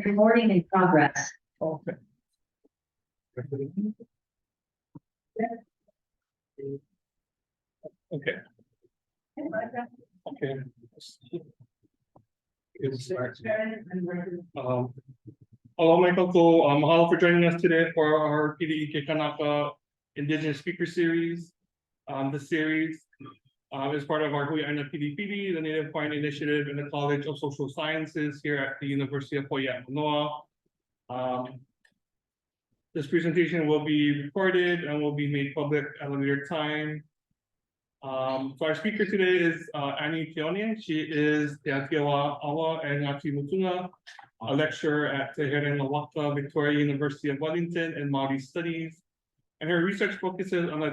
Recording in progress. Okay. Okay. Okay. Hello, Michael. Mahalo for joining us today for our Pili Kanaka Indigenous Speaker Series. This series is part of our ʻāina Pilipili, the Native Hawaiian Initiative in the College of Social Sciences here at the University of Hawaii at Manoa. This presentation will be recorded and will be made public at a later time. So our speaker today is Annie Keone. She is Te Atiawa Awa and Ngati Mutunga, a lecturer at Te Herena Victoria University of Wellington in Maori Studies. And her research focuses on the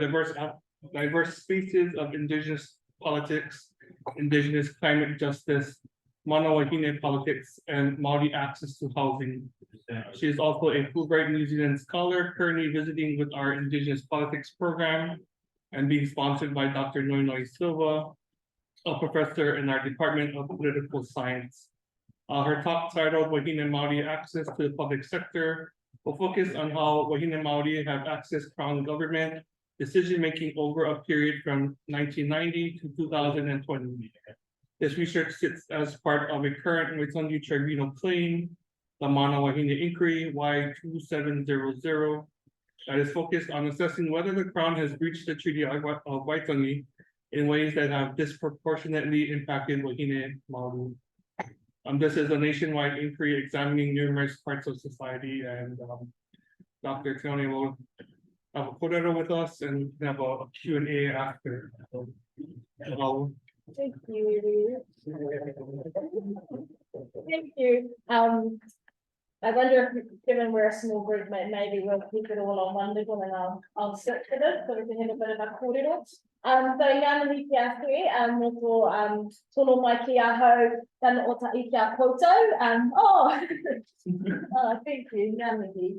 diverse spaces of Indigenous politics, Indigenous climate justice, mana wahine politics, and Maori access to housing. She is also a Fulbright New Zealand scholar, currently visiting with our Indigenous politics program and being sponsored by Dr. Noinoi Silva, a professor in our Department of Political Science. Her talk titled Wahine Maori Access to the Public Sector will focus on how Wahine Maori have accessed Crown government decision-making over a period from 1990 to 2020. This research sits as part of a current Waitangi Tribunal claim, the Mana Wahine Inquiry Y2700, that is focused on assessing whether the Crown has breached the Treaty of Waitangi in ways that have disproportionately impacted Wahine Maori. This is a nationwide inquiry examining numerous parts of society, and Dr. Keone will have a kōrero with us and have a Q&A after. Thank you. Thank you. I wonder if, given we're a small group, maybe we'll keep it all on one level and I'll stick to this so we can have a bit of a kōrero. So ngā mihi ki a koe, no tō tono mai ki a hau, tana o ta i ki a koutou. Oh, thank you, ngā mihi.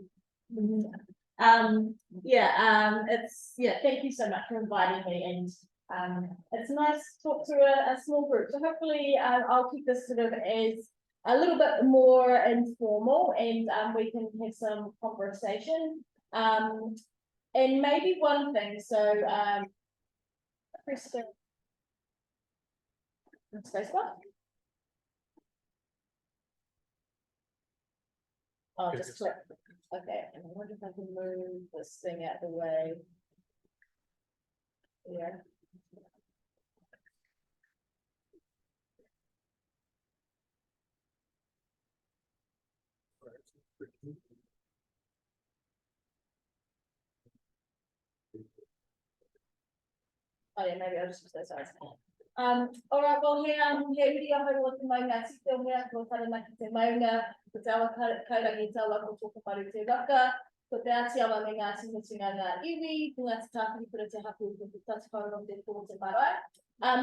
Thank you so much for inviting me, and it's nice to talk to a small group. So hopefully I'll keep this sort of as a little bit more informal, and we can have some conversation. And maybe one thing, so press the spacebar. I'll just click. Okay, and I wonder if I can move this thing out of the way. Yeah. Oh yeah, maybe I'll just use those sides. All right, well, here iri a hau o te maunga tito mea, ko taranaki te maunga, ko te awa kaurangi te awa ko tōku maru te waka, ko te ati awa me ngā timutunga ngā iwi, ko ngā te tāwhiri pura te hapu, ko te tatakaurong te tō te marae.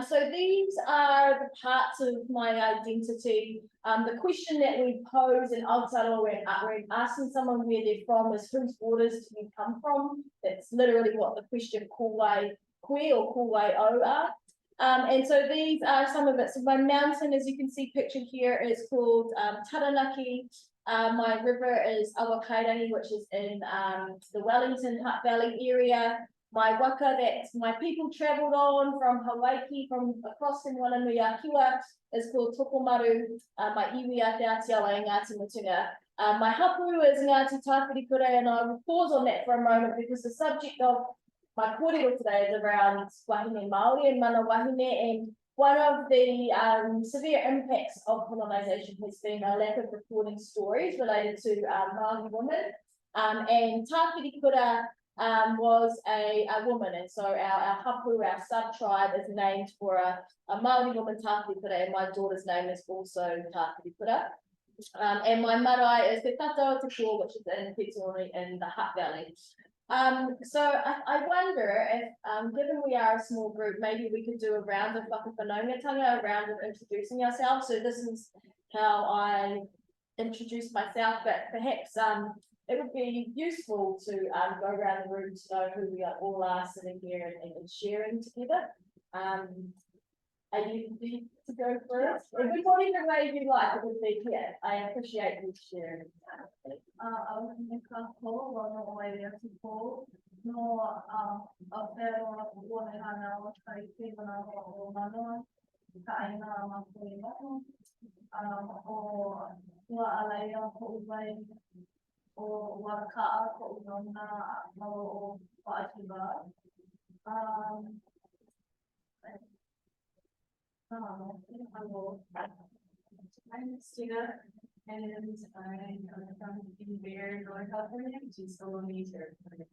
So these are the parts of my identity. The question that we pose in Aotearoa when asking someone where they're from is whose borders do you come from? That's literally what the question kōwai koe or kōwai o are. And so these are some of it. So my mountain, as you can see pictured here, is called Taranaki. My river is Awakairangi, which is in the Wellington Hutt Valley area. My waka that my people travelled on from Hawaii, from across in Wananuiākiwa, is called Tokomaru. My iwi a Te Atiawa e Ngāti Mutunga. My hapu is Ngāti Tāwhirikura, and I will pause on that for a moment because the subject of my kōrero today is around wahine Maori and mana wahine, and one of the severe impacts of colonisation has been a lack of recording stories related to Maori women. And Tāwhirikura was a woman, and so our hapu, our sub-tribe, is named for a Maori woman, Tāwhirikura, and my daughter's name is also Tāwhirikura. And my marae is Te Tatau Te Kō, which is in Petone in the Hutt Valley. So I wonder if, given we are a small group, maybe we could do a round of whakawhanaungatanga, a round of introducing ourselves. So this is how I introduce myself, but perhaps it would be useful to go around the room to know who we all are sitting here and sharing together. Are you ready to go first? Everybody the way you like, it would be here. I appreciate you sharing. I was in the couple, one of my people, no, Aotearoa, Kuonehana, o Taipei-Mana, o Manoa, ʻāina Maori mo'o, o Hua'alaia, ho'uwai, o Waka'a, ho'unona, o Wa'atiwa. Hello. I'm Stina, and I'm from Bear, North California, which is the Lonely Territory.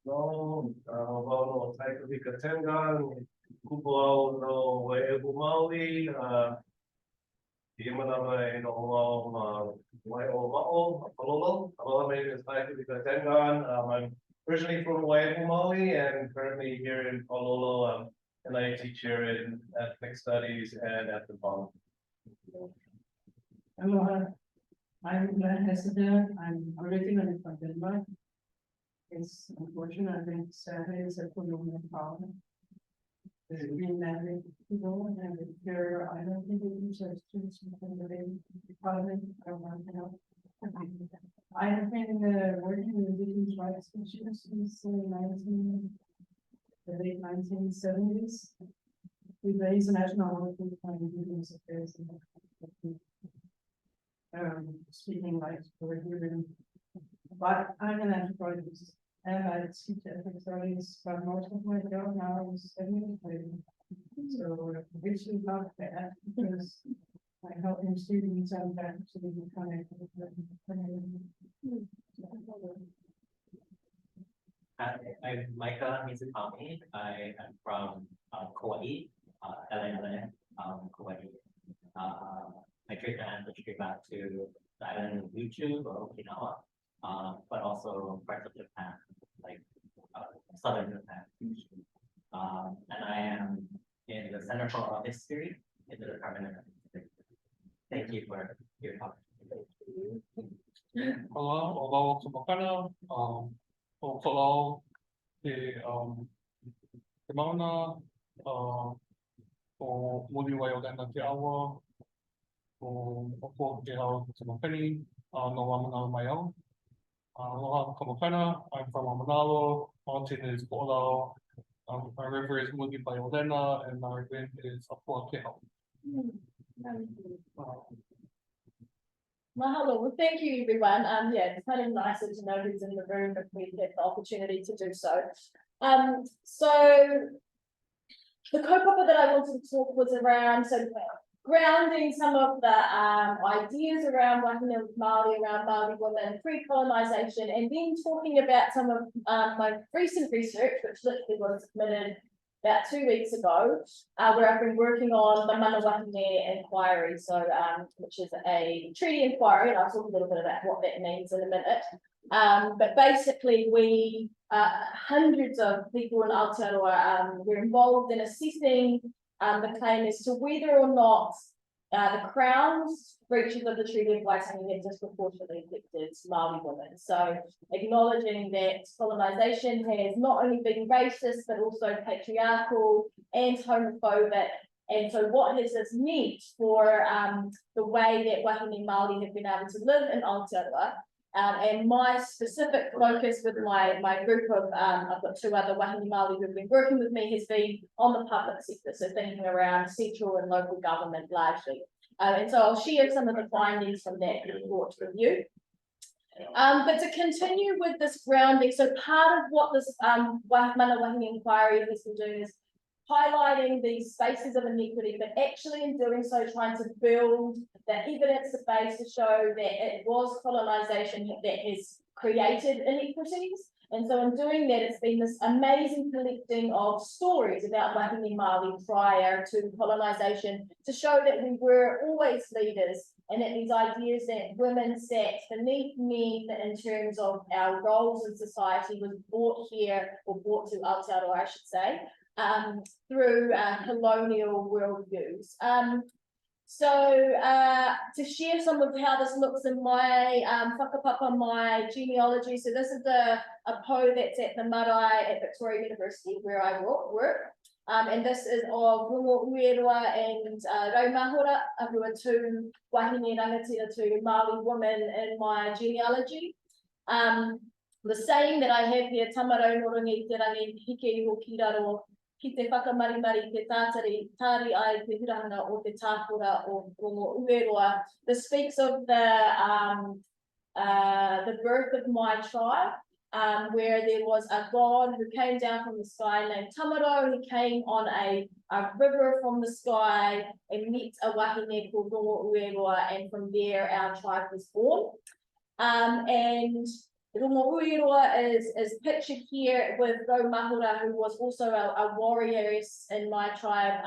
No, no, taika vika tenga, kupo au no waehu Maui, Imanama no mau waeho ma'o, Pololo. Aloha, my name is Taika vika tenga. I'm originally from Waehu Maui and currently here in Pololo. And I teach here in ethnic studies and at the bar. Aloha, I'm Glenn Hesseder. I'm originally from Denmark. It's unfortunate, I think Saturday is a colonial problem. There's been married people and here, I don't think we use our students within the parliament. I don't know. I have been working with indigenous rights issues since the late 1970s. With the International Working on Indigenous Affairs. Speaking rights for hearing. But I'm an anthropologist and I teach ethnic studies, but most of my job now is administrating. So which is not bad because I help students and actually becoming. I'm Micah Mizukami. I am from Kauai, LA, Kauai. I traced my ancestry back to the island of Ryukyu or Okinawa, but also parts of Japan, like southern Japan. And I am in the Center for Oral History in the Department of History. Thank you for your talk. Hello, aloha kamakana, o kalao, te mauna, o muliwai o dana te awa, o ke hao te makani, no Wamanalo mai au. Aloha kamakana, I'm from Wamanalo, mountain is Ko'olau, our river is Muliwai o dana, and our wind is Apua ke hao. Mahalo. Well, thank you, everyone. Yeah, it's kind of nicer to know who's in the room if we get the opportunity to do so. So the kaupapa that I wanted to talk was around grounding some of the ideas around wahine Māori, around Māori women, pre-colonisation, and then talking about some of my recent research, which literally was submitted about 2 weeks ago, where I've been working on the Mana Wahine inquiry, so which is a treaty inquiry, and I'll talk a little bit about what that means in a minute. But basically, we hundreds of people in Aotearoa were involved in assessing the claim as to whether or not the Crown's breaches of the Treaty of Waitangi had disproportionately affected Māori women. So acknowledging that colonisation has not only been racist, but also patriarchal and homophobic. And so what has this meant for the way that wahine Māori have been able to live in Aotearoa? And my specific focus with my group of, I've got 2 other wahine Māori who've been working with me, has been on the public sector, so thinking around central and local government largely. And so I'll share some of the findings from that report with you. But to continue with this grounding, so part of what this Mana Wahine inquiry has been doing is highlighting these spaces of inequity, but actually in doing so trying to build the evidence base to show that it was colonisation that has created inequities. And so in doing that, it's been this amazing collecting of stories about wahine Māori prior to colonisation to show that we were always leaders, and that these ideas that women sat beneath men in terms of our roles in society was brought here, or brought to Aotearoa, I should say, through colonial worldviews. So to share some of how this looks in my whakapapa, my genealogy. So this is a po that's at the marae at Victoria University where I work. And this is of Rongo Uerua and Raumahora, who are two wahine rangatira, two Maori women in my genealogy. The saying that I have here, tamarau morongi te rangi hike iho ki raro, ki te whakamarimari te tātari, tāri ai te huranga o te tāpura o Rongo Uerua. This speaks of the birth of my tribe, where there was a god who came down from the sky named Tamarau. He came on a river from the sky and met a wahine called Rongo Uerua, and from there our tribe was born. And Rongo Uerua is pictured here with Raumahora, who was also a warrioress in my tribe,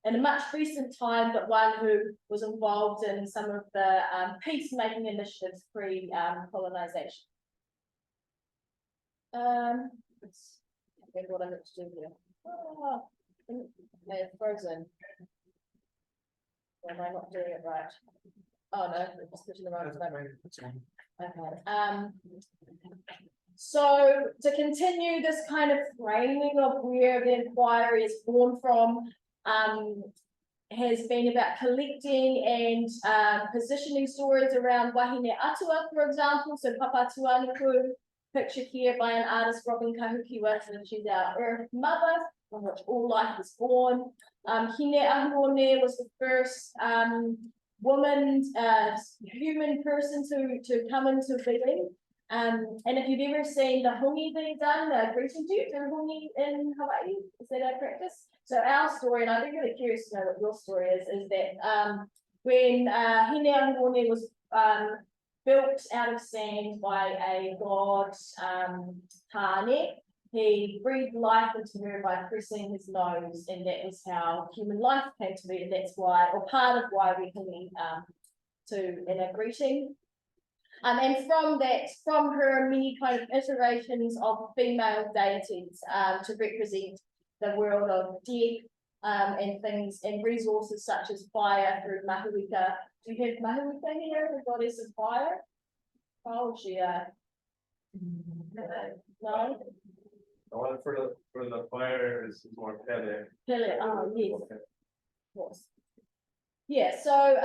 in a much recent time, but one who was involved in some of the peacemaking initiatives pre-colonization. Let's think what I have to do here. Oh, it's frozen. Or am I not doing it right? Oh no, it's just pushing the wrong button. Okay. So to continue this kind of framing of where the inquiry is born from, has been about collecting and positioning stories around wahine atua, for example. So Papa Tuanuku, pictured here by an artist, Robin Kahukiwa, and she's our earth mother, from which all life is born. Hine Ahuone was the first woman, human person to come into being. And if you've ever seen the hungi being done, greeting to you, the hungi in Hawaii, is that our practice? So our story, and I'd be really curious to know what your story is that when Hine Ahuone was built out of sand by a god, Tāne, he breathed life into her by pressing his nose, and that was how human life came to be, and that's why, or part of why we can in a greeting. And from that, from her many kind of iterations of female deities to represent the world of death and things and resources such as fire through Mahuika. Do you have Mahuika here, the goddess of fire? Oh, she no? The one for the fire is more Pili. Pili, oh yes. Okay. Of course. Yeah, so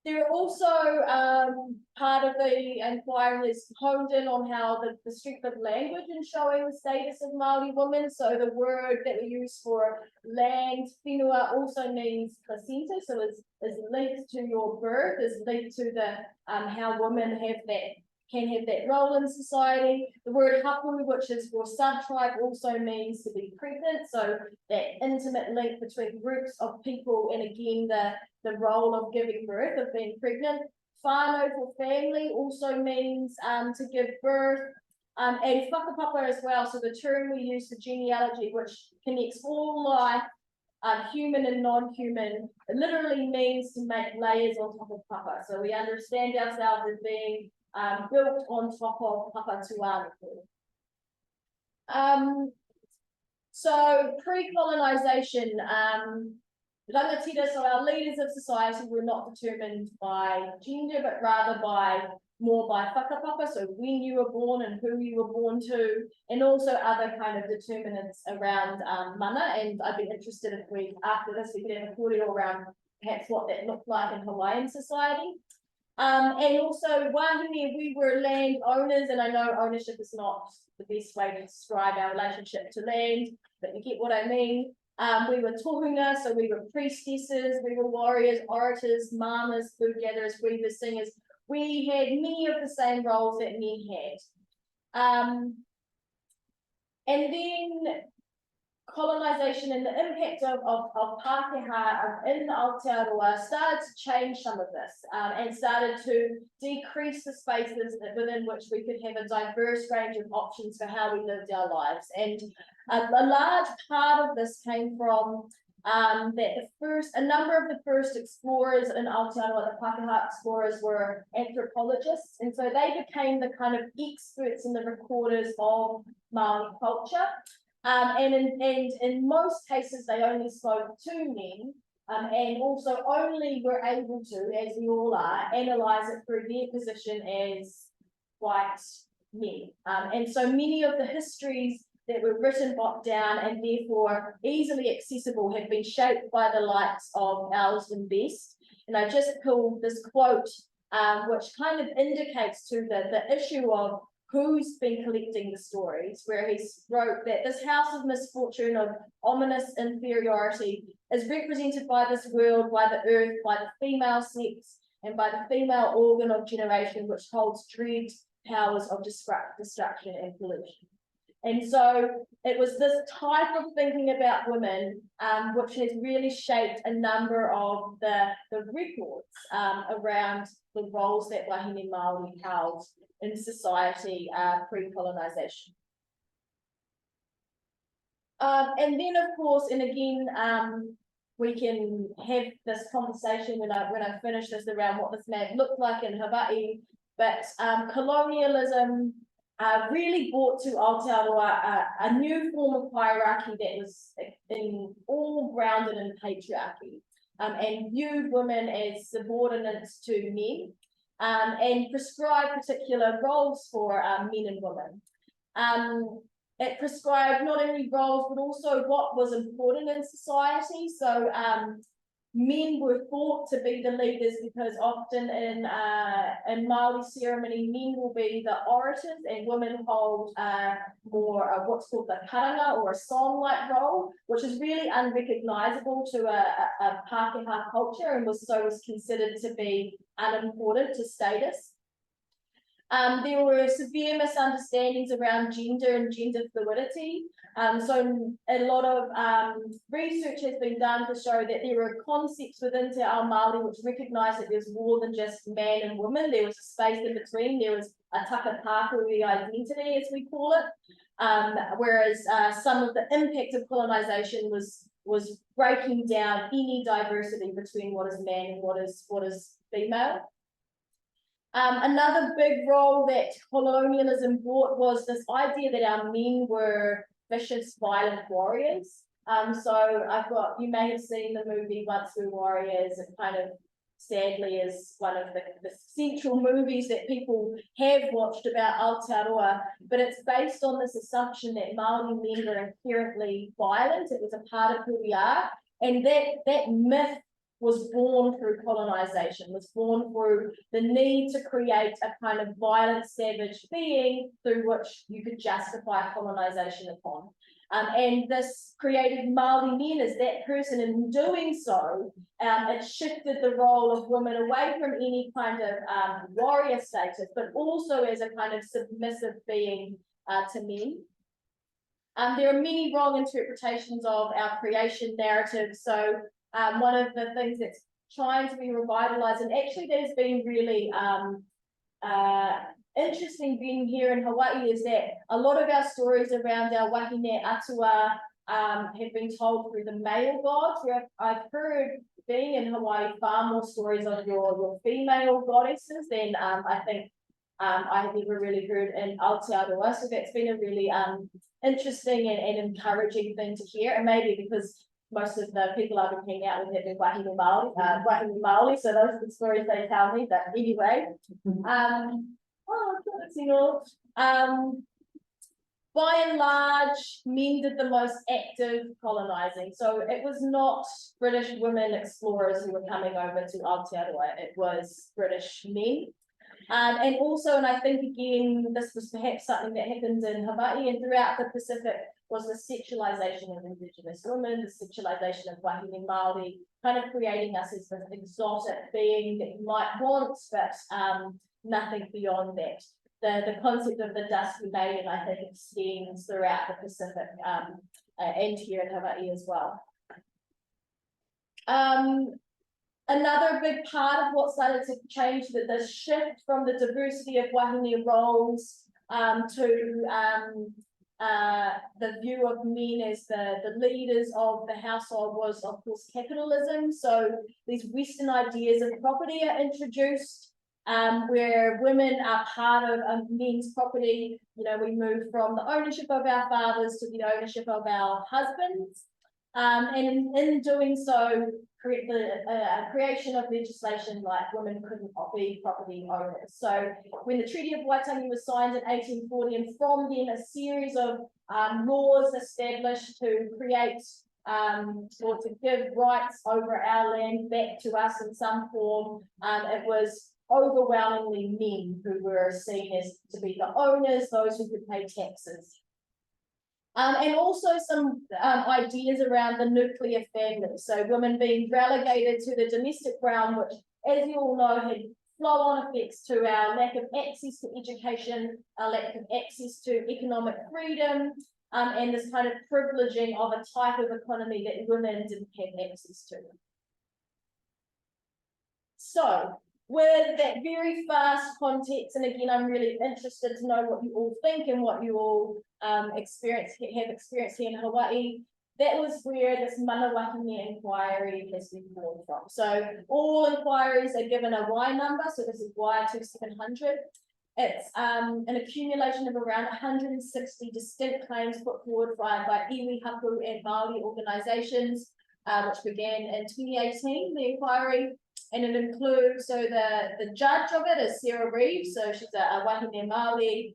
there are also part of the inquiry is honed in on how the strength of language in showing the status of Maori women. So the word that we use for land, whenua, also means placenta, so is linked to your birth, is linked to the how women can have that role in society. The word hapu, which is for sub-tribe, also means to be pregnant, so that intimate link between groups of people, and again the role of giving birth, of being pregnant. Whānau for family also means to give birth, and whakapapa as well, so the term we use for genealogy, which connects all life, human and non-human, it literally means to make layers on top of papa. So we understand ourselves as being built on top of Papa Tuanuku. So pre-colonization, rangatira, so our leaders of society were not determined by gender, but rather more by whakapapa, so when you were born and who you were born to, and also other kind of determinants around mana. And I'd be interested if after this, we could have a kōrero around perhaps what that looked like in Hawaiian society. And also, wahine, we were land owners, and I know ownership is not the best way to describe our relationship to land, but you get what I mean. We were tohunga, so we were priestesses, we were warriors, orators, mamas, food gatherers, weavers, singers. We had many of the same roles that men had. And then colonization and the impact of Pākehā in Aotearoa started to change some of this, and started to decrease the spaces within which we could have a diverse range of options for how we lived our lives. And a large part of this came from that a number of the first explorers in Aotearoa, the Pākehā explorers, were anthropologists, and so they became the kind of experts and the recorders of Maori culture. And in most cases, they only spoke to men, And also only we're able to, as we all are, analyze it through their position as white men. And so many of the histories that were written down and therefore easily accessible have been shaped by the likes of Elsden Best. And I just pulled this quote, which kind of indicates to the issue of who's been collecting the stories, where he wrote that this house of misfortune, of ominous inferiority, is represented by this world, by the earth, by the female sex, and by the female organ of generation, which holds dread powers of destruction and pollution. And so it was this type of thinking about women, which has really shaped a number of the records around the roles that wahine Maori held in society pre-colonization. And then, of course, and again, we can have this conversation when I finish this around what this may have looked like in Hawaii, but colonialism really brought to Aotearoa a new form of hierarchy that was all grounded in patriarchy, and viewed women as subordinates to men, and prescribed particular roles for men and women. It prescribed not only roles, but also what was important in society. So men were thought to be the leaders because often in Maori ceremony, men will be the orators and women hold more what's called the karanga, or a song-like role, which is really unrecognizable to a Pākehā culture and was considered to be unimportant to status. There were severe misunderstandings around gender and gender fluidity. So a lot of research has been done to show that there are concepts within Te Ao Māori which recognise that there's more than just man and woman. There was a space in between. There was a takapākuri identity, as we call it. Whereas some of the impact of colonisation was breaking down any diversity between what is man and what is female. Another big role that colonialism brought was this idea that our men were vicious, violent warriors. So you may have seen the movie Once We're Warriors. It kind of sadly is one of the central movies that people have watched about Aotearoa, but it's based on this assumption that Māori men were inherently violent. It was a part of who we are, and that myth was born through colonization, was born through the need to create a kind of violent, savage being through which you could justify colonization upon. And this created Māori men as that person. In doing so, it shifted the role of women away from any kind of warrior status, but also as a kind of submissive being to men. There are many wrong interpretations of our creation narrative. So one of the things that's trying to be revitalized, and actually that has been really interesting being here in Hawaii, is that a lot of our stories around our wahine atua have been told through the male gods, where I've heard, being in Hawaii, far more stories of your female goddesses than I think I have ever really heard in Aotearoa. So that's been a really interesting and encouraging thing to hear, and maybe because most of the people I've been hanging out with have been wahine Māori, so those are the stories they tell me. But anyway, by and large, men did the most active colonizing. So it was not British women explorers who were coming over to Aotearoa, it was British men. And also, and I think again, this was perhaps something that happened in Hawaii and throughout the Pacific, was the sexualization of Indigenous women, the sexualization of wahine Māori, kind of creating us as this exotic being that you might want, but nothing beyond that. The concept of the dusky maiden, I think, extends throughout the Pacific and here in Hawaii as well. Another big part of what started to change, the shift from the diversity of wahine roles to the view of men as the leaders of the household was, of course, capitalism. So these Western ideas of property are introduced, where women are part of men's property. You know, we move from the ownership of our fathers to the ownership of our husbands. And in doing so, create the creation of legislation like women couldn't be property owners. So when the Treaty of Waitangi was signed in 1840, and from then a series of laws established to create or to give rights over our land back to us in some form, it was overwhelmingly men who were seen as to be the owners, those who could pay taxes. And also some ideas around the nuclear family. So women being relegated to the domestic realm, which, as you all know, had flow-on effects to our lack of access to education, our lack of access to economic freedom, and this kind of privileging of a type of economy that women didn't have access to. So, with that very fast context, and again, I'm really interested to know what you all think and what you all have experienced here in Hawaii. That was where this Manawahine inquiry has been born from. So all inquiries are given a Y number, so this is Y2700. It's an accumulation of around 160 distinct claims put forward by iwi, hapu, and Maori organisations, which began in 2018, the inquiry. And it includes, so the judge of it is Sarah Reeves, so she's a wahine Māori,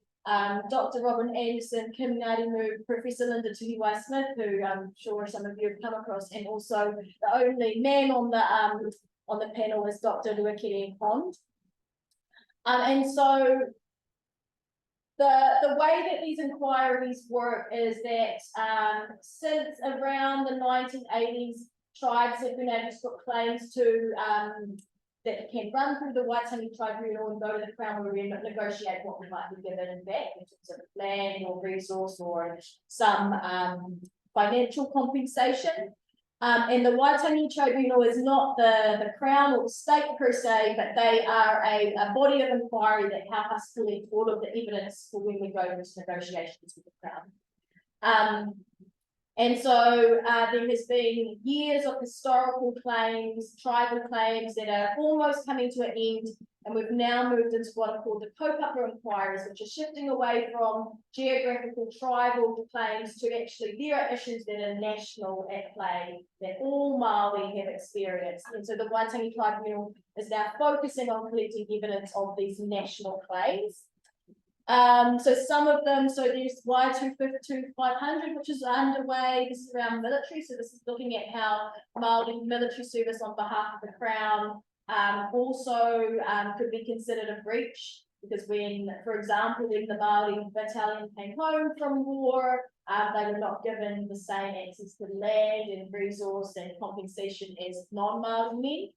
Dr. Robin Anderson, Kim Ngarimu, Professor Linda Tuhiwai Smith, who I'm sure some of you have come across, and also the only man on the panel is Dr. Luakere Pond. And so the way that these inquiries work is that since around the 1980s, tribes have been able to put claims to that can run through the Waitangi Tribunal and go to the Crown where we negotiate what we might be given back in terms of land or resource or some financial compensation. And the Waitangi Tribunal is not the Crown or the state per se, but they are a body of inquiry that help us collect all of the evidence for when we go into negotiations with the Crown. And so there has been years of historical claims, tribal claims that are almost coming to an end, and we've now moved into what are called the kaupapa inquiries, which are shifting away from geographical tribal claims to actually there are issues that are national at play that all Maori have experienced. And so the Waitangi Tribunal is now focusing on collecting evidence of these national claims. So some of them, so there's Y2500, which is underway. This is around military. So this is looking at how Māori military service on behalf of the Crown also could be considered a breach, because when, for example, when the Māori battalion came home from war, they were not given the same access to land and resource and compensation as non-Māori men.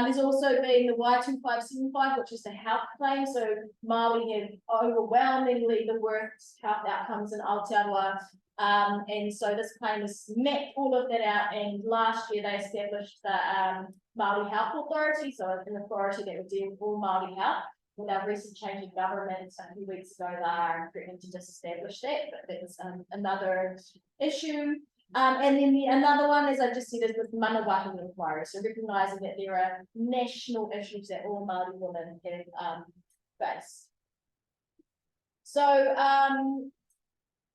There's also been the Y2575, which is the health claim. So Maori have overwhelmingly the worst health outcomes in Aotearoa. And so this claim has mapped all of that out. And last year they established the Maori Health Authority, so an authority that would deal with all Maori health. With our recent change in government a few weeks ago, they are threatening to disestablish that, but that's another issue. And then another one, as I just said, is with Manawahine inquiry. So recognising that there are national issues that all Māori women have faced. So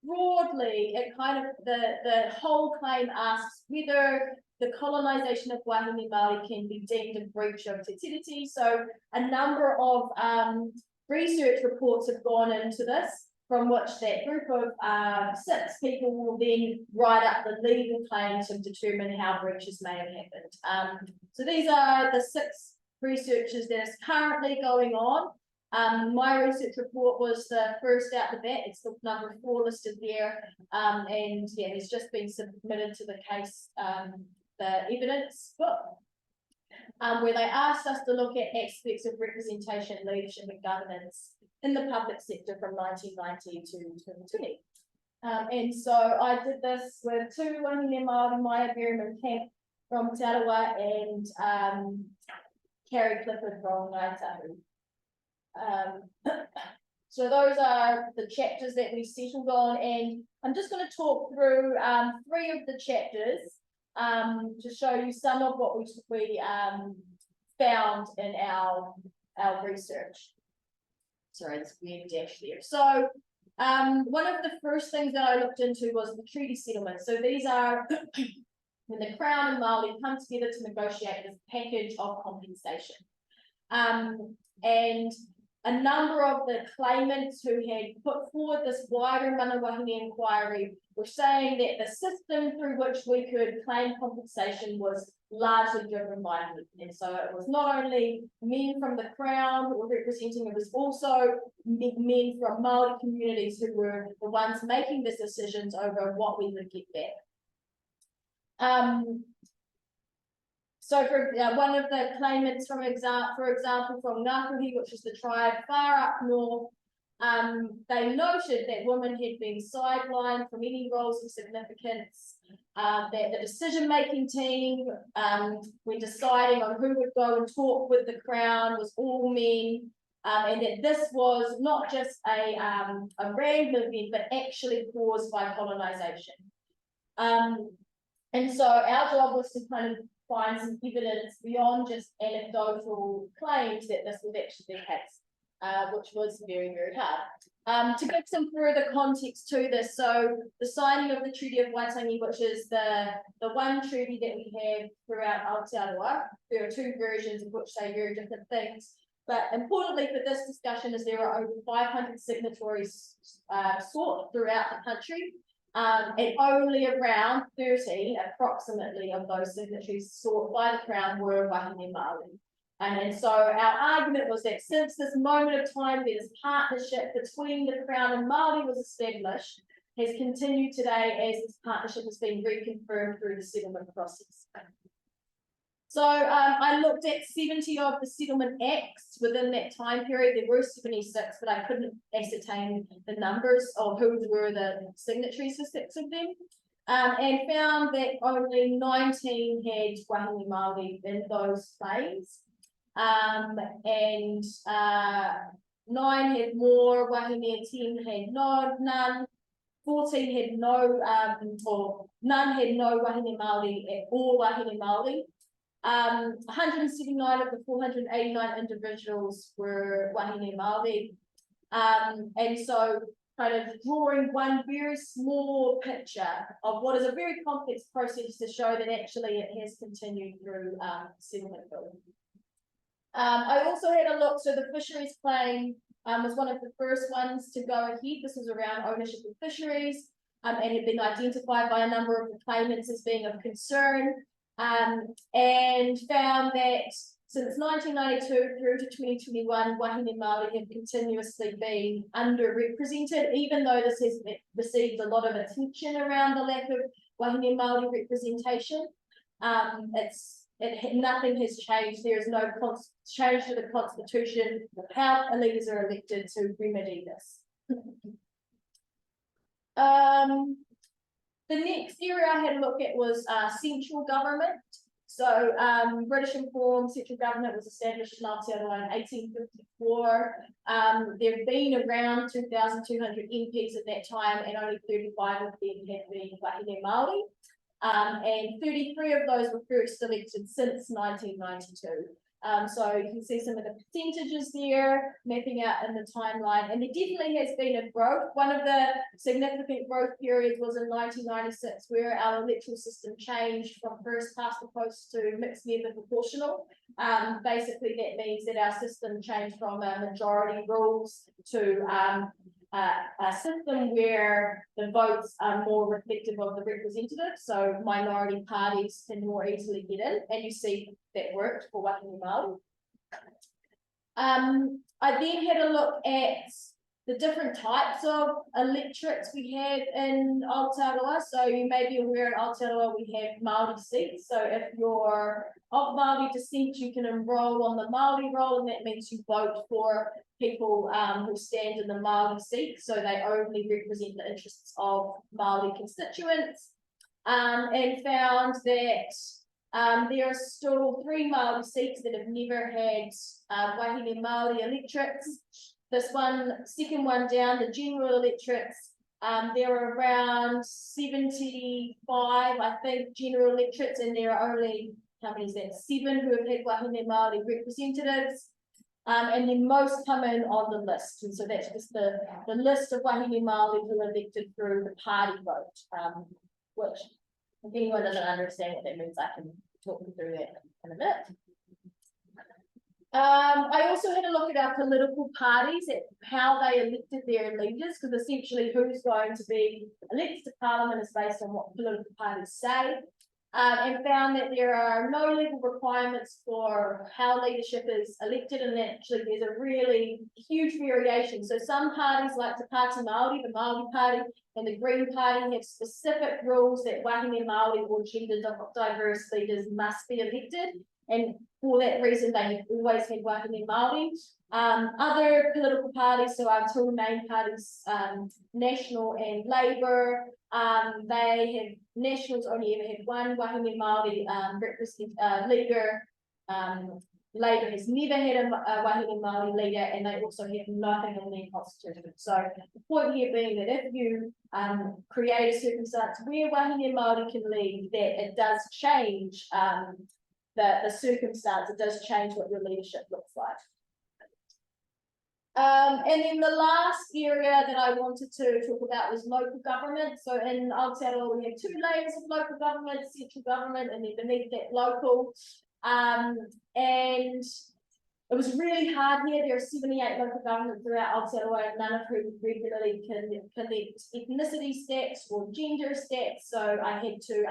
broadly, it kind of the whole claim asks whether the colonisation of Wahine Māori can be deemed a breach of Te Tiriti. So a number of research reports have gone into this, from which that group of 6 people will then write up the legal claim to determine how breaches may have happened. So these are the 6 researches that is currently going on. My research report was the first out the bat. It's the number 4 listed there. And yeah, it's just been submitted to the case, the evidence book, where they asked us to look at aspects of representation, leadership and governance in the public sector from 1990 to 2020. And so I did this with 2 Wahine Māori, Maya Berryman Camp from Te Arawa and Carrie Clifford from Ngaitahu. So those are the chapters that we settled on, and I'm just going to talk through 3 of the chapters to show you some of what we found in our research. Sorry, this weird dash there. So one of the first things that I looked into was the treaty settlements. So these are when the Crown and Māori come together to negotiate this package of compensation. And a number of the claimants who had put forward this wider Manawahine inquiry were saying that the system through which we could claim compensation was largely driven by men. And so it was not only men from the Crown who were representing, it was also men from Māori communities who were the ones making the decisions over what we would get back. So for one of the claimants, for example, from Ngāpuhi, which is the tribe far up north, they noted that women had been sidelined from any roles of significance, that the decision-making team, when deciding on who would go and talk with the Crown, was all men, and that this was not just a random event, but actually caused by colonisation. And so our job was to kind of find some evidence beyond just anecdotal claims that this was actually the case, which was very, very hard. To give some further context to this, so the signing of the Treaty of Waitangi, which is the one treaty that we have throughout Aotearoa, there are two versions of which say very different things. But importantly for this discussion is there are over 500 signatories sought throughout the country. And only around 30, approximately, of those signatories sought by the Crown were Wahine Māori. And so our argument was that since this moment of time, this partnership between the Crown and Māori was established, has continued today as this partnership has been reconfirmed through the settlement process. So I looked at 70 of the settlement acts within that time period. There were 76, but I couldn't ascertain the numbers of who were the signatories for 6 of them, and found that only 19 had Wahine Māori in those claims, and 9 had more Wahine, 10 had none, 14 had no, or none had no Wahine Māori or Wahine Māori. 179 of the 489 individuals were Wahine Māori, and so kind of drawing one very small picture of what is a very complex process to show that actually it has continued through settlement building. I also had a look, so the fisheries claim was one of the first ones to go ahead. This was around ownership of fisheries, and had been identified by a number of the claimants as being of concern. And found that since 1992 through to 2021, Wahine Māori have continuously been underrepresented, even though this has received a lot of attention around the lack of Wahine Māori representation. Nothing has changed. There is no change to the constitution of how leaders are elected to remedy this. The next area I had a look at was central government. So British informed central government was established in Aotearoa in 1854. There have been around 2,200 MPs at that time, and only 35 of them have been Wahine Māori. And 33 of those were first elected since 1992. So you can see some of the percentages there mapping out in the timeline, and there definitely has been a growth. One of the significant growth periods was in 1996, where our electoral system changed from first past the post to mixed member proportional. Basically that means that our system changed from a majority rules to a system where the votes are more reflective of the representatives, so minority parties can more easily get in, and you see that worked for Wahine Māori. I then had a look at the different types of electorates we have in Aotearoa. So you may be aware in Aotearoa we have Māori seats. So if you're of Māori descent, you can enroll on the Māori roll, and that means you vote for people who stand in the Māori seat. So they only represent the interests of Māori constituents, and found that there are still 3 Māori seats that have never had Wahine Māori electorates. This one, second one down, the general electorates, there are around 75, I think, general electorates, and there are only, how many is that, 7 who have had Wahine Māori representatives, and then most come in on the list, and so that's just the list of Wahine Māori who are elected through the party vote, which If anyone doesn't understand what that means, I can talk you through that in a minute. I also had a look at our political parties, at how they elected their leaders, because essentially who's going to be elected to parliament is based on what political parties say. And found that there are no legal requirements for how leadership is elected, and actually there's a really huge variation. So some parties like Te Pāti Māori, the Maori Party, and the Green Party have specific rules that wahine Māori or gender diverse leaders must be elected, and for that reason they have always had wahine Māori. Other political parties, so our two main parties, National and Labour, they have, Nationals only ever had one wahine Māori leader. Labour has never had a wahine Māori leader, and they also have nothing in their constitution. So the point here being that if you create a circumstance where wahine Māori can lead, that it does change the circumstance, it does change what your leadership looks like. And then the last area that I wanted to talk about was local government. So in Aotearoa, we have two layers of local government, central government, and then beneath that local. And it was really hard here. There are 78 local governments throughout Aotearoa, none of whom regularly can collect ethnicity stats or gender stats. So I had to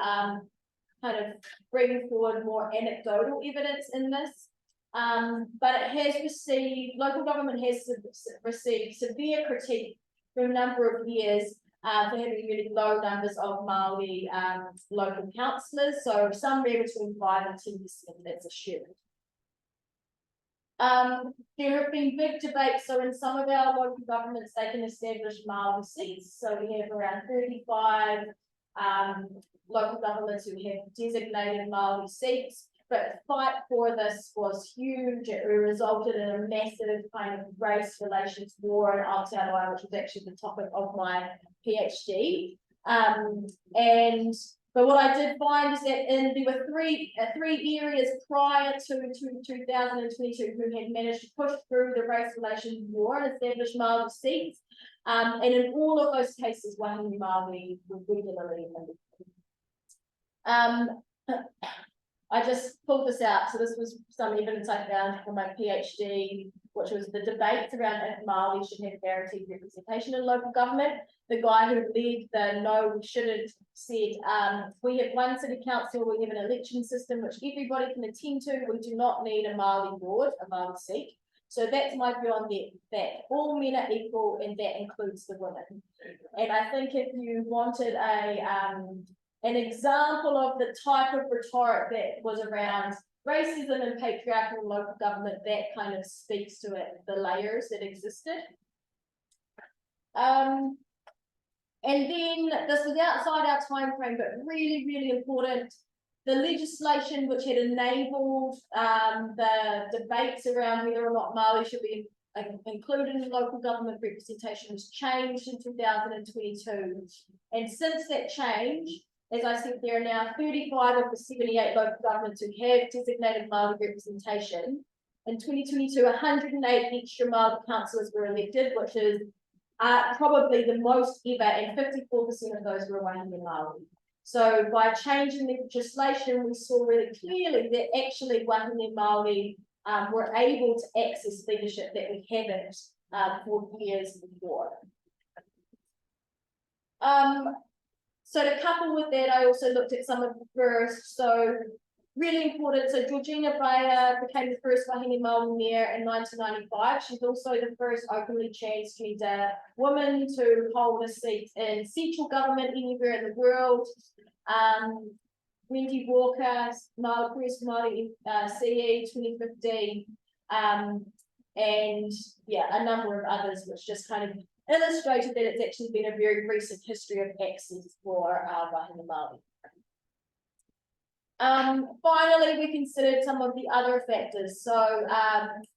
kind of bring forward more anecdotal evidence in this. But it has received, local government has received severe critique for a number of years for having really low numbers of Māori local councillors, so somewhere between 5 and 10%, that's assumed. There have been big debates, so in some of our local governments they can establish Māori seats, so we have around 35 local governments who have designated Māori seats. But the fight for this was huge. It resulted in a massive kind of race relations war in Aotearoa, which was actually the topic of my PhD. But what I did find is that there were three areas prior to 2022 who had managed to push through the race relations war and establish Māori seats. And in all of those cases, wahine Māori were regularly elected. I just pulled this out. So this was some evidence I found from my PhD, which was the debates around if Māori should have guaranteed representation in local government. The guy who led the no, we shouldn't said, we have one city council, we have an election system which everybody can attend to. We do not need a Māori board, a Māori seat. So that's my view on that all men are equal, and that includes the women. And I think if you wanted an example of the type of rhetoric that was around racism and patriarchal local government, that kind of speaks to it, the layers that existed. And then this was outside our time frame, but really, really important. The legislation which had enabled the debates around whether or not Māori should be included in local government representation was changed in 2022. And since that change, as I said, there are now 35 of the 78 local governments who have designated Māori representation. In 2022, 108 extra Māori councillors were elected, which is probably the most ever, and 54% of those were wahine Māori. So by changing the legislation, we saw really clearly that actually wahine Māori were able to access leadership that we haven't for years before. So to couple with that, I also looked at some of the first, so really important. So Georgina Bayer became the first wahine Māori mayor in 1995. She's also the first openly transgender woman to hold a seat in central government anywhere in the world. Wendy Walker, first Māori CE 2015, and yeah, a number of others, which just kind of illustrated that it's actually been a very recent history of access for wahine Māori. Finally, we considered some of the other factors. So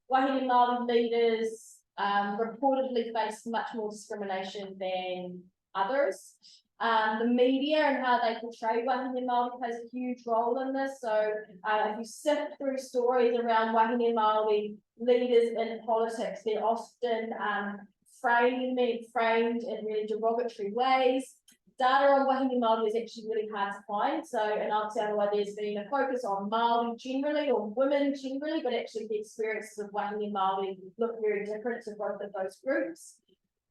wahine Māori leaders reportedly face much more discrimination than others. The media and how they portray wahine Māori plays a huge role in this. So if you sift through stories around wahine Māori leaders in politics, they're often framed in really derogatory ways. data on Wahine Māori is actually really hard to find. So in Aotearoa, there's been a focus on Māori generally, or women generally, but actually the experiences of Wahine Māori look very different to both of those groups.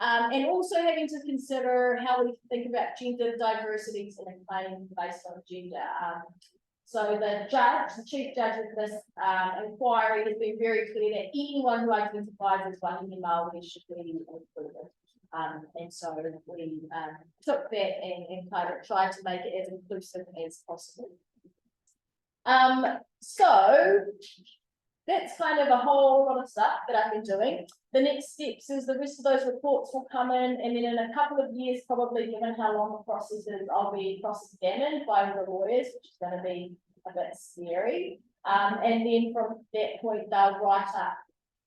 And also having to consider how we think about gender diversities in a claim based on gender. So the chief judge of this inquiry has been very clear that anyone who identifies as Wahine Māori should be included. And so we took that and kind of tried to make it as inclusive as possible. So that's kind of a whole lot of stuff that I've been doing. The next steps is the rest of those reports will come in, and then in a couple of years, probably given how long the process is, I'll be cross-examined by the lawyers, which is going to be a bit scary. And then from that point, they'll write up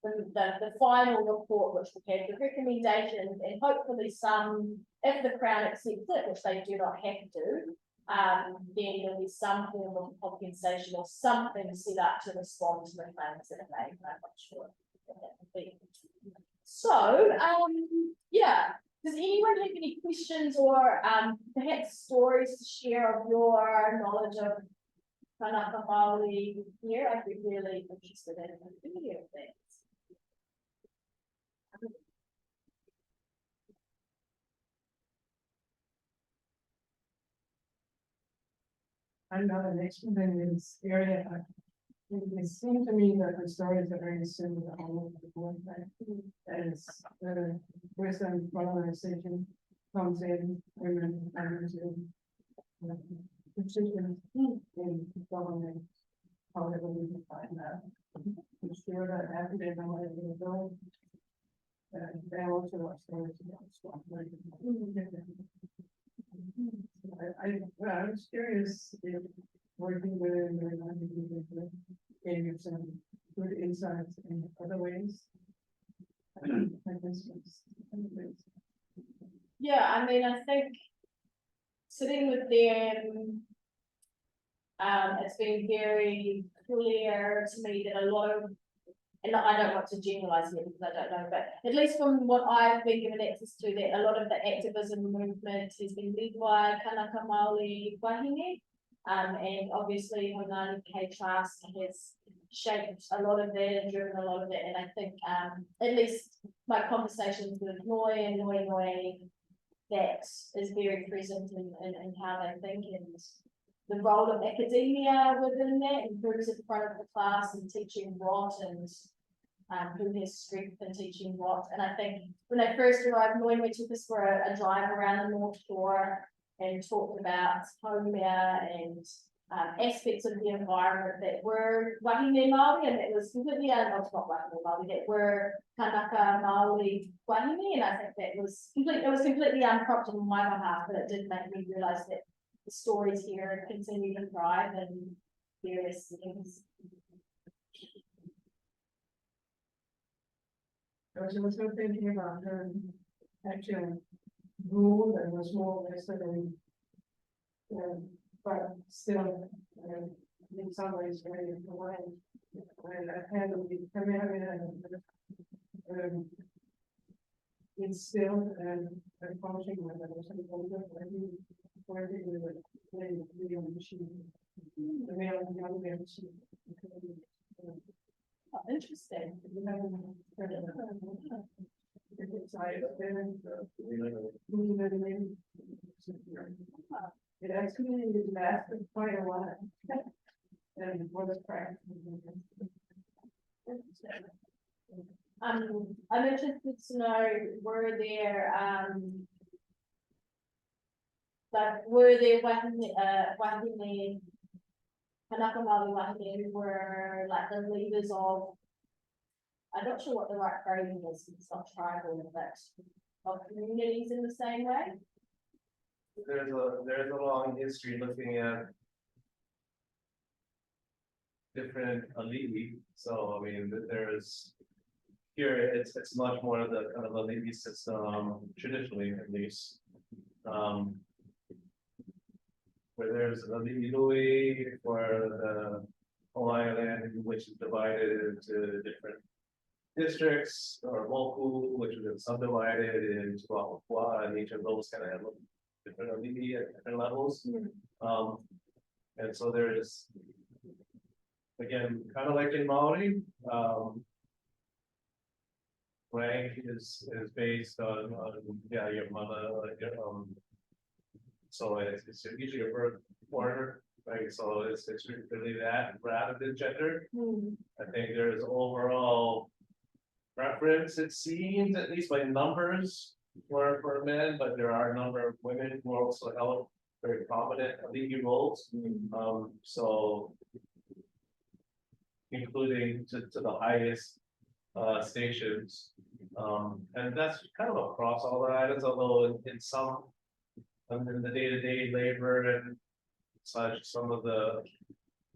the final report, which will have the recommendations and hopefully some, if the Crown accepts it, which they do not have to, then there'll be some form of compensation or something set up to respond to the claims that are made. I'm not sure what that would be. So, yeah, does anyone have any questions or perhaps stories to share of your knowledge of Kanaka Maori here? I'd be really interested in any of that. I'm not an expert in this area. It seems to me that the stories are very similar all over the board. As the Western colonization comes in, women and positions in government, however we define that. I'm sure that after they know it will go. There also are stories about swamp. I was curious if working with gave you some good insights in other ways. Yeah, I mean, I think sitting with them, it's been very clear to me that a lot of, and I don't want to generalize here because I don't know, but at least from what I've been given access to, that a lot of the activism movement has been led by Kanaka Maoli wahine, and obviously Honani K Trust has shaped a lot of that and driven a lot of that, and I think at least my conversations with Noi and Noi, that is very present in how they think, and the role of academia within that, and who's at the front of the class and teaching what, and who has strength in teaching what. And I think when I first arrived, we took us for a drive around the North Shore and talked about haumea and aspects of the environment that were wahine Māori, and it was completely not wahine Māori, that were Kanaka Māori wahine, and I think that was completely unprompted on my behalf, but it did make me realise that the stories here continue to thrive in various things. I was also thinking about her actual rule that was more yesterday, but still, in some ways, very important. And I had instilled and functioning with it was working with the video machine, the male and young machine. Oh, interesting. It actually lasted quite a while. And was practiced. I'm interested to know, were there wahine Kanaka Māori wahine who were like the leaders of, I'm not sure what the right phrasing is, it's not tribal, but of communities in the same way? There's a long history looking at different ali'i. So I mean, there's here it's much more of the kind of ali'i system, traditionally at least. Where there's ali'i nui for the Hawaii land, which is divided into different districts, or moku, which is subdivided into Wahakua, and each of those kind of have different ali'i at different levels. And so there is, again, kind of like in Maori, rank is based on yeah, your mother, so it's usually a birth order, right? So it's really that rather than gender. I think there is overall preference, it seems, at least by numbers for men, but there are a number of women who are also held very prominent league roles. So including to the highest stations. And that's kind of across all the islands, although in some, in the day-to-day labor and such, some of the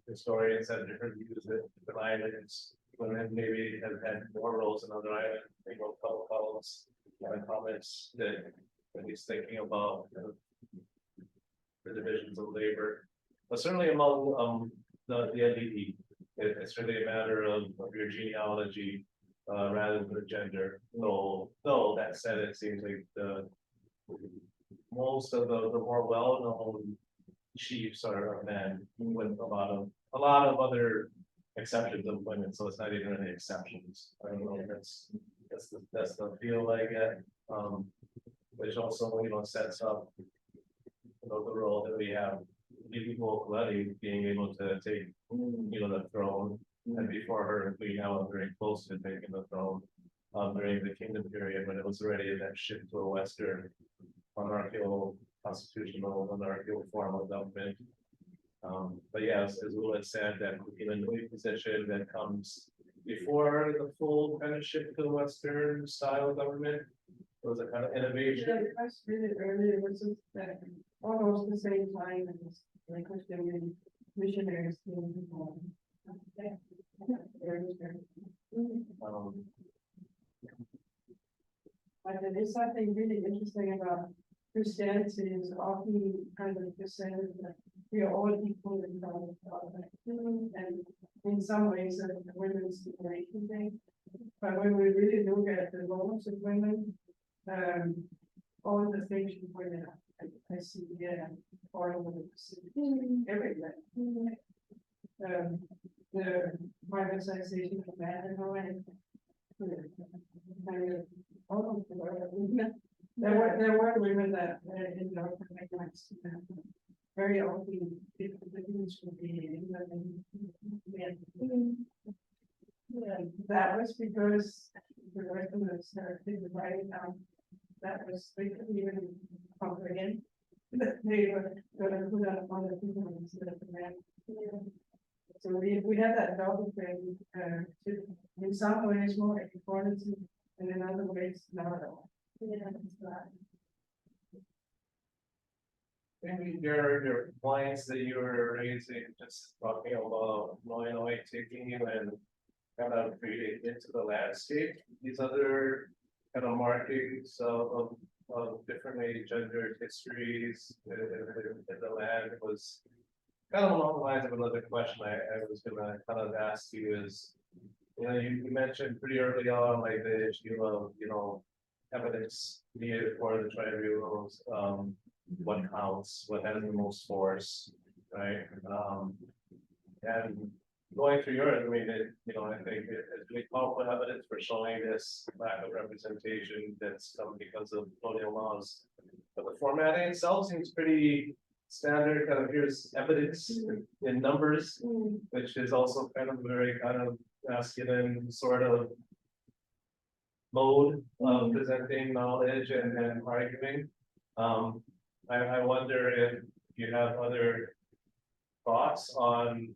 historians have different views that different islands, women maybe have had more roles in other islands, couple columns, comments that he's thinking about the divisions of labor. But certainly among the LDE, it's really a matter of your genealogy rather than the gender. Though that said, it seems like most of the more well-known chiefs are men, with a lot of other exceptions of women. So it's not even any exceptions. I don't know. That's the feel I get. Which also sets up the role that we have. Equal Pili being able to take the throne, and before her, Queen Ella very close to taking the throne during the kingdom period when it was already in that shift to a Western monarchical, constitutional monarchical form of government. But yeah, as Will said, that new position that comes before the full kind of shift to the Western style of government. It was a kind of innovation. Yeah, that's really early, it was just almost the same time as the Christian missionaries came to but there is something really interesting about Christianity is often kind of presented that we are all equal in God, and in some ways the women's liberation thing. But when we really look at the roles of women, all the things you pointed out, I see, yeah, all over the Pacific, everywhere. The privatization of man and all of the world. There were women that in the organized very often people would be in that was because the Westerners did the writing down. That was they couldn't even comprehend that they were going to put out other people instead of the man. So we had that double thing, in some ways more equality, and in other ways not at all. Maybe your points that you were raising, just talking about Noe taking you and kind of creating into the landscape, these other kind of markings of differently gendered histories in the land was kind of along the lines of another question I was gonna kind of ask you is, you mentioned pretty early on like the issue of evidence needed for the tribunals, what counts, what has the most force, right? And going through yours, I mean, I think it's really powerful evidence for showing this lack of representation that's come because of colonial laws. But the formatting itself seems pretty standard. Kind of here's evidence in numbers, which is also kind of very kind of masculine sort of mode of presenting knowledge and arguing. I wonder if you have other thoughts on,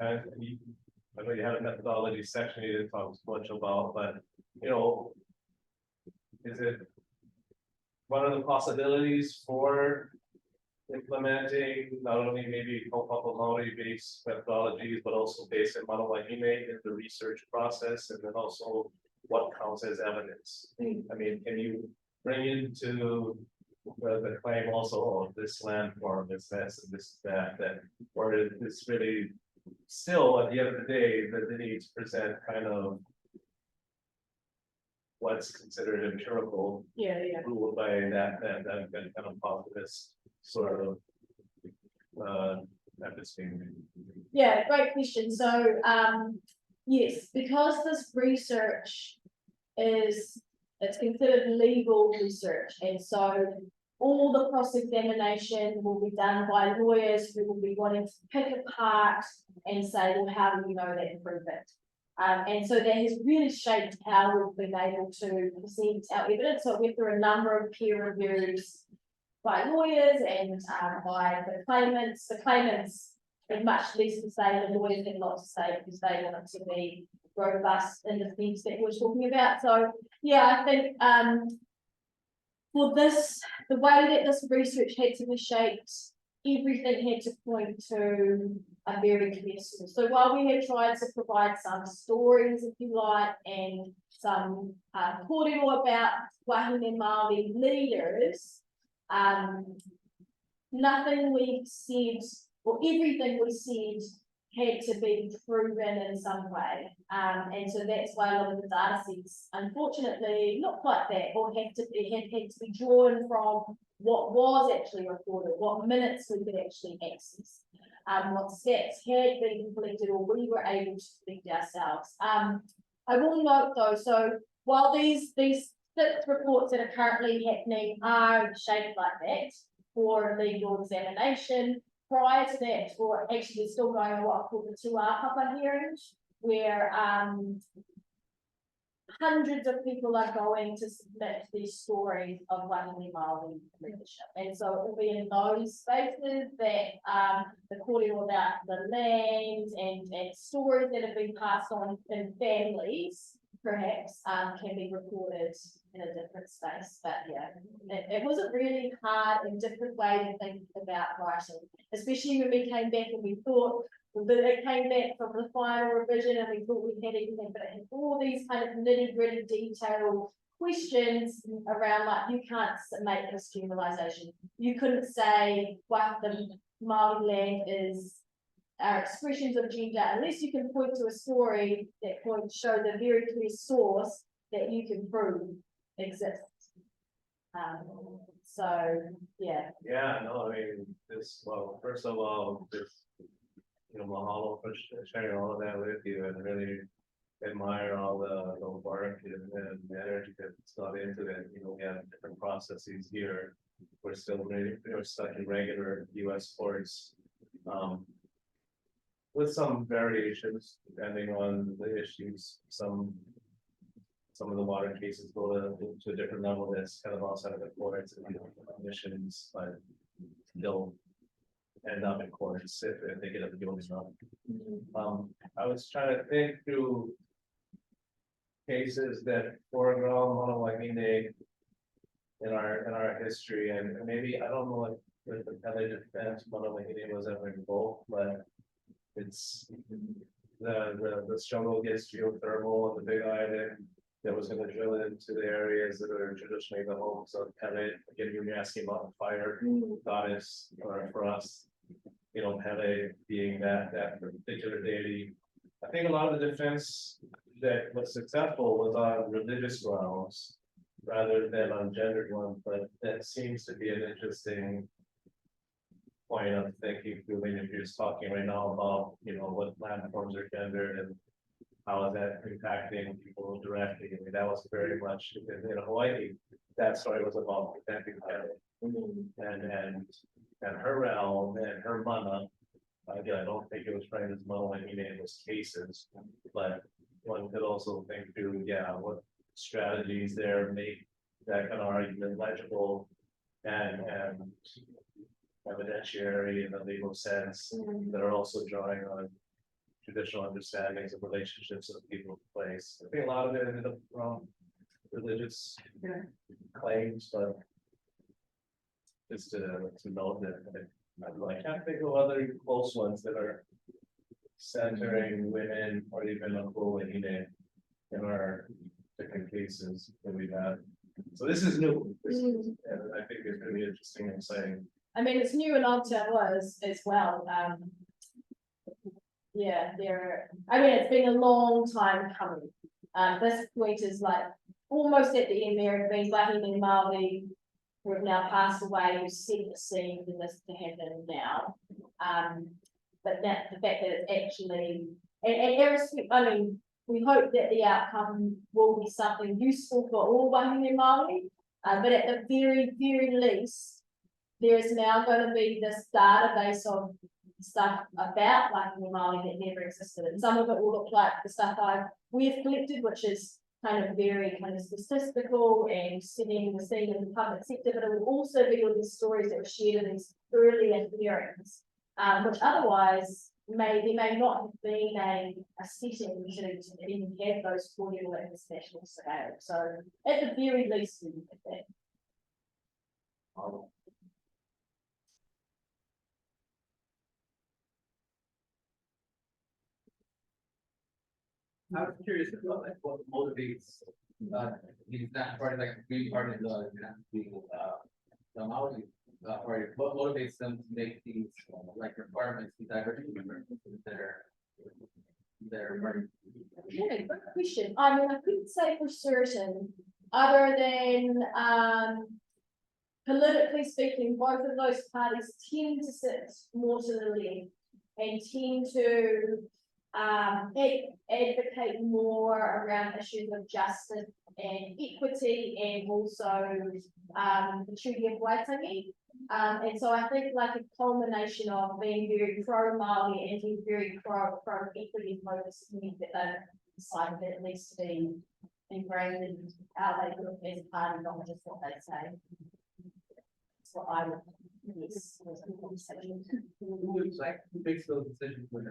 I know you have a methodology section you didn't talk much about, but is it one of the possibilities for implementing not only maybe Kaupapa Maori based methodologies, but also based in Manawahine in the research process, and then also what counts as evidence? I mean, can you bring into the claim also of this landform, this this and this that, or is this really still at the end of the day that they need to present kind of what's considered empirical, Yeah, yeah. ruled by that kind of positivist sort of episteme. Yeah, great question. So, yes, because this research it's considered legal research, and so all the cross-examination will be done by lawyers who will be wanting to pick apart and say, well, how do you know that and prove it? And so that has really shaped how we've been able to present our evidence. So we went through a number of peer reviews by lawyers and by the claimants. The claimants had much less to say, the lawyers had a lot to say because they wanted to be robust in the things that we're talking about. So yeah, I think for this, the way that this research had to be shaped, everything had to point to a very clear source. So while we had tried to provide some stories, if you like, and some kōrero about wahine Māori leaders, nothing we said, or everything we said, had to be proven in some way. And so that's why a lot of the data sets, unfortunately, not quite that, or had to be drawn from what was actually recorded, what minutes we could actually access, what stats had been collected or we were able to collect ourselves. I will note though, so while these 6 reports that are currently happening are shaped like that for legal examination, prior to that, or actually still going on what called the 2R papa hearings, where hundreds of people are going to submit these stories of wahine Māori leadership. And so it will be in those spaces that the kōrero about the land and stories that have been passed on in families, perhaps, can be recorded in a different space. But yeah, it was a really hard and different way to think about writing, especially when we came back and we thought, it came back from the final revision and we thought we had everything, but it had all these kind of nitty-gritty detailed questions around, like, you can't make this generalization. You couldn't say what the Māori land is expressions of gender unless you can point to a story that show the very clear source that you can prove exists. So yeah. Yeah, no, I mean, well, first of all, mahalo for sharing all of that with you, and really admire all the work and the energy that's gone into it. We have different processes here. We're stuck in regular US courts, with some variations depending on the issues. Some of the water cases go to a different level that's kind of outside of the courts and missions, but they'll end up in courts if they get appeals up. I was trying to think through cases that foreground Monowahine in our history, and maybe I don't know if the Pele defense Monowahine was ever involved, but it's the struggle against geothermal and the Big Island that was going to drill into the areas that are traditionally the homes of Pele. Again, you're asking about the fire goddess, or for us, Pele being that particular deity. I think a lot of the defense that was successful was on religious grounds rather than on gendered ones, but that seems to be an interesting point of thinking through. If you're just talking right now about, what landforms are gendered and how is that impacting people directly. I mean, that was very much in Hawaii. That story was about protecting Pele and her realm and her mana. Again, I don't think it was framed as Monowahine in those cases, but one could also think through, what strategies there make that kind of argument legible and evidentiary in a legal sense, that are also drawing on traditional understandings of relationships of people in place. I think a lot of it ended up from religious claims, but just to note that I can't think of other close ones that are centering women or even a Monowahine in our different cases that we've had. So this is new, and I think it's going to be interesting and exciting. I mean, it's new in Aotearoa as well. I mean, it's been a long time coming. This point is like almost at the end there have been wahine Maori who have now passed away, who set the scene for this to happen now. But that, the fact that it's actually, I mean, we hope that the outcome will be something useful for all wahine Maori. But at the very, very least, there is now going to be this database of stuff about wahine Maori that never existed. And some of it will look like the stuff we've collected, which is kind of very kind of statistical and setting the scene in the public sector, but it will also be all these stories that were shared in these earlier hearings, which otherwise there may not have been a setting to even have those cordial at this national scale. So at the very least, we look at that. I was curious about like what motivates these not parties like being part of the Maori party. What motivates them to make these like requirements, these diversity requirements their party? Yeah, good question. I mean, I couldn't say for certain, other than politically speaking, both of those parties tend to sit more to the left and tend to advocate more around issues of justice and equity, and also the Treaty of Waitangi. And so I think like a culmination of being very pro-Maori and being very pro-equity focused means that they've decided that it needs to be ingrained in how they look as a party, not just what they say. That's what I would guess. Who makes those decisions when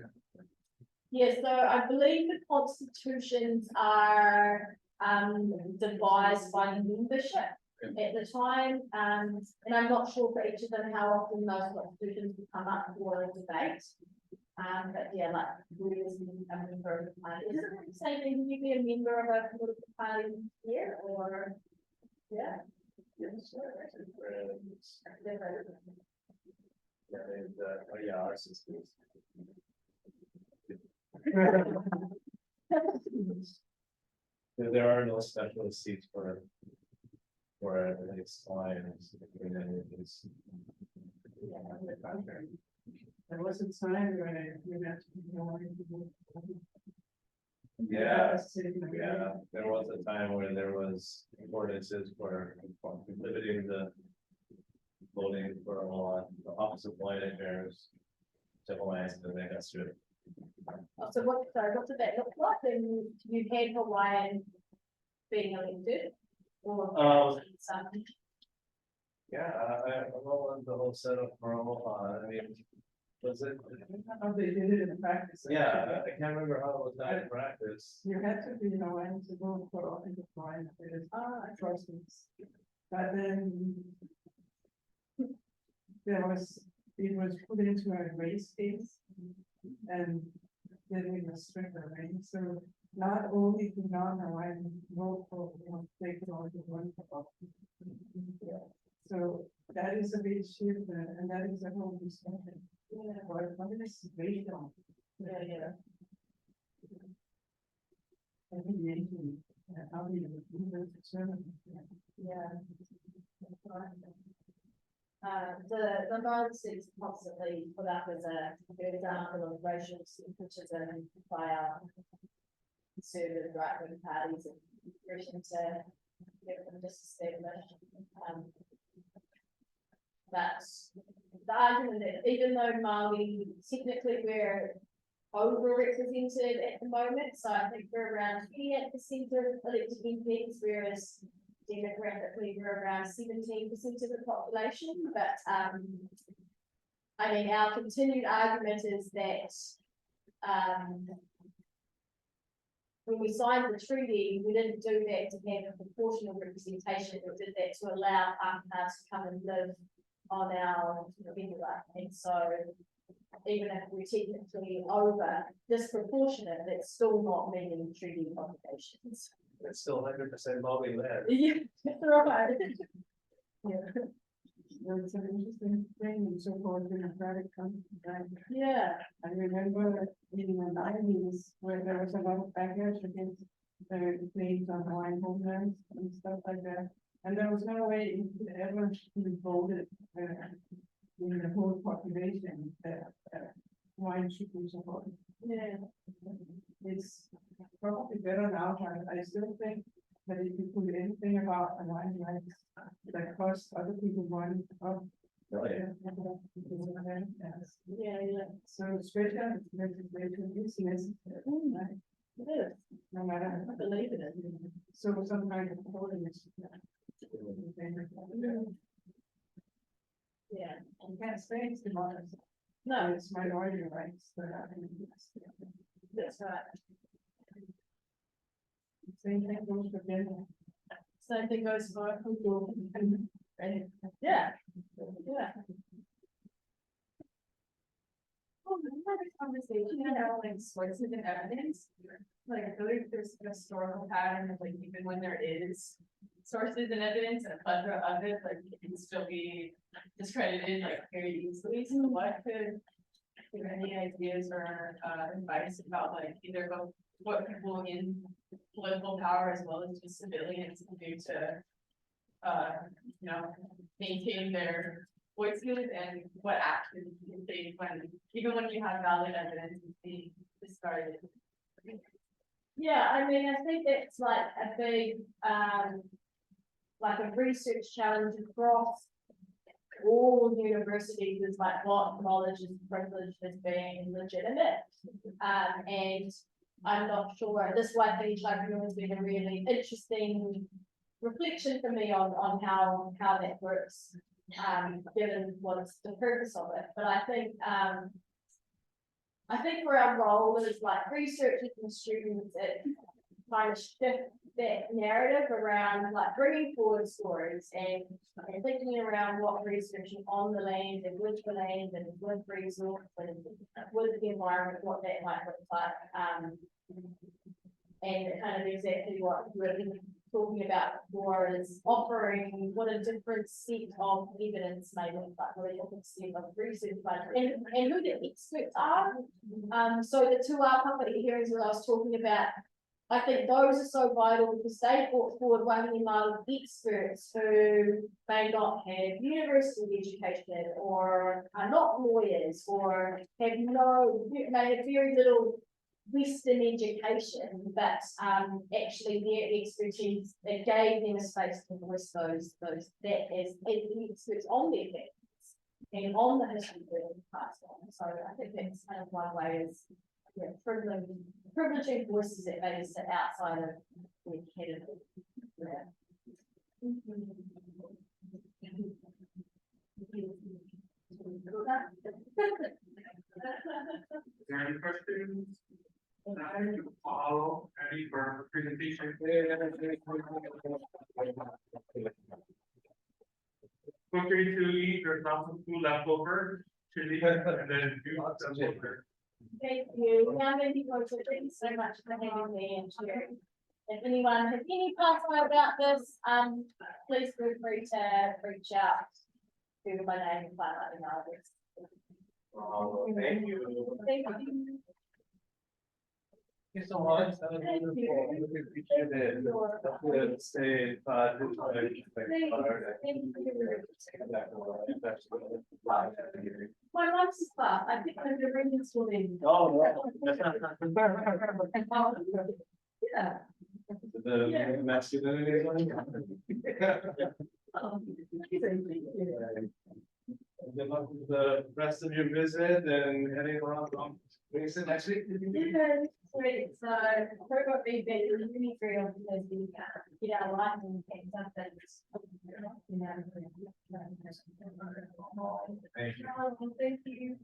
Yes, so I believe the constitutions are devised by the membership at the time, and I'm not sure for each of them how often those constitutions will come up for a debate. But yeah, like who is a member of the party? Is it the same thing? Can you be a member of a political party here, or yeah? Our sisters. There are no special seats for its clients. There was a time when you had to be more. Yeah, there was a time where there was ordinances for limiting the voting for the office of blind affairs. Civil lands, and they got stripped. So what did that look like? And you had Hawaiian being elected? Or something? Yeah, I love the whole setup for Omaha. I mean, was it? How they did it in practice. Yeah, I can't remember how it was done in practice. You had to be Hawaiian to vote for Hawaiian affairs. Trust me. But then it was put into a race case, and then we restrict the range. So not only do non-Hawaiian vote for they could only one for. So that is a big shift, and that is a whole discussion. Yeah, what is based on? Yeah. How do you determine? Yeah. The non-states constantly put up as a good example of racial separatism by conservative right-wing parties and pushing to get them disestablished. But the argument that even though Maori technically we're overrepresented at the moment, so I think we're around 28% of elected MPs, whereas demographically we're around 17% of the population. But I mean, our continued argument is that when we signed the treaty, we didn't do that to have a proportional representation. We did that to allow partners to come and live on our regular. And so even if we're technically over disproportionate, that's still not meeting treaty obligations. It's still 100% Maori land. Yeah, that's right. Yeah. It's an interesting thing in so-called democratic countries, right? Yeah. I remember meeting in the 90s where there was a lot of backlash against the names on Hawaiian homelands and stuff like that. And there was no way you could ever be voted, in the whole population that, Hawaiian should be supported. Yeah. It's probably better now, but I still think that if you put anything about Hawaiian rights, that costs other people money up. Really? Yes. Yeah. So special legislation is necessary, right? It is. No matter. I believe it is. So some kind of voting is. Yeah. You can't say it's democracy. No, It's minority rights that are. that's right. Same thing goes for gender. Same thing goes for people. Yeah. Yeah. Oh, we had a conversation about like sources and evidence. Like, I feel like there's a historical pattern of like, even when there is sources and evidence and a plethora of it, like, it can still be discredited like very easily. So what could, give any ideas or advice about like either what people in political power as well as just civilians can do to you know, maintain their voices and what actions you can take when, even when you have valid evidence is being discarded. Yeah, I mean, I think it's like a big, like a research challenge across all universities is like what knowledge is privileged as being legitimate. And I'm not sure, this White Page Tribunal has been a really interesting reflection for me on how that works, given what's the purpose of it. But I think for our role as like researchers and students, it kind of shift that narrative around like bringing forward stories and thinking around what researching on the land and with the land and with resource and with the environment, what that might look like. And kind of exactly what we're talking about before is offering what a different set of evidence may look like, what a different set of research, and who the experts are. So the 2-hour company hearings that I was talking about, I think those are so vital because they brought forward wahine Māori experts who may not have university education or are not lawyers or have may have very little Western education, but actually their expertise that gave them a space to voice those that as experts on their families and on the history that is passed on. So I think that's kind of one way is privileging voices that maybe sit outside of the academy. Is there any questions? Follow any for presentation? Feel free to eat your some food left over, chili, and then do some over. Thank you. Now, thank you so much for having me and sharing. If anyone has any password about this, please feel free to reach out to my name and find out email address. Thank you. Thank you. Thank you so much. Thank you. Stay, My mom's class, I think I'm the ring school in. Oh, no. Yeah. The masculinity one. Good luck with the rest of your visit and heading around. Visit next week. Yeah, great. So, we're going to be really thrilled because we get our life and get something. Thank you. Thank you.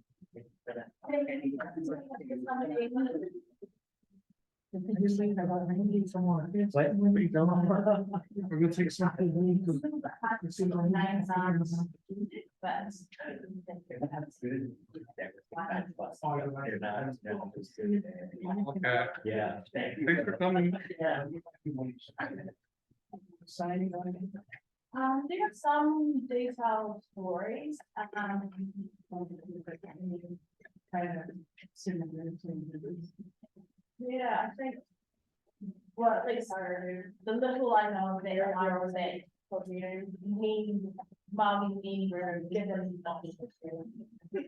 Just think about maybe someone. What? What are you doing? We're gonna take something. But. Okay, Yeah. thanks for coming. Signing on. There are some detailed stories, Kind of similar to. yeah, I think Well, like, sorry, the little I know, they are saying, mean, mommy, mean, give them.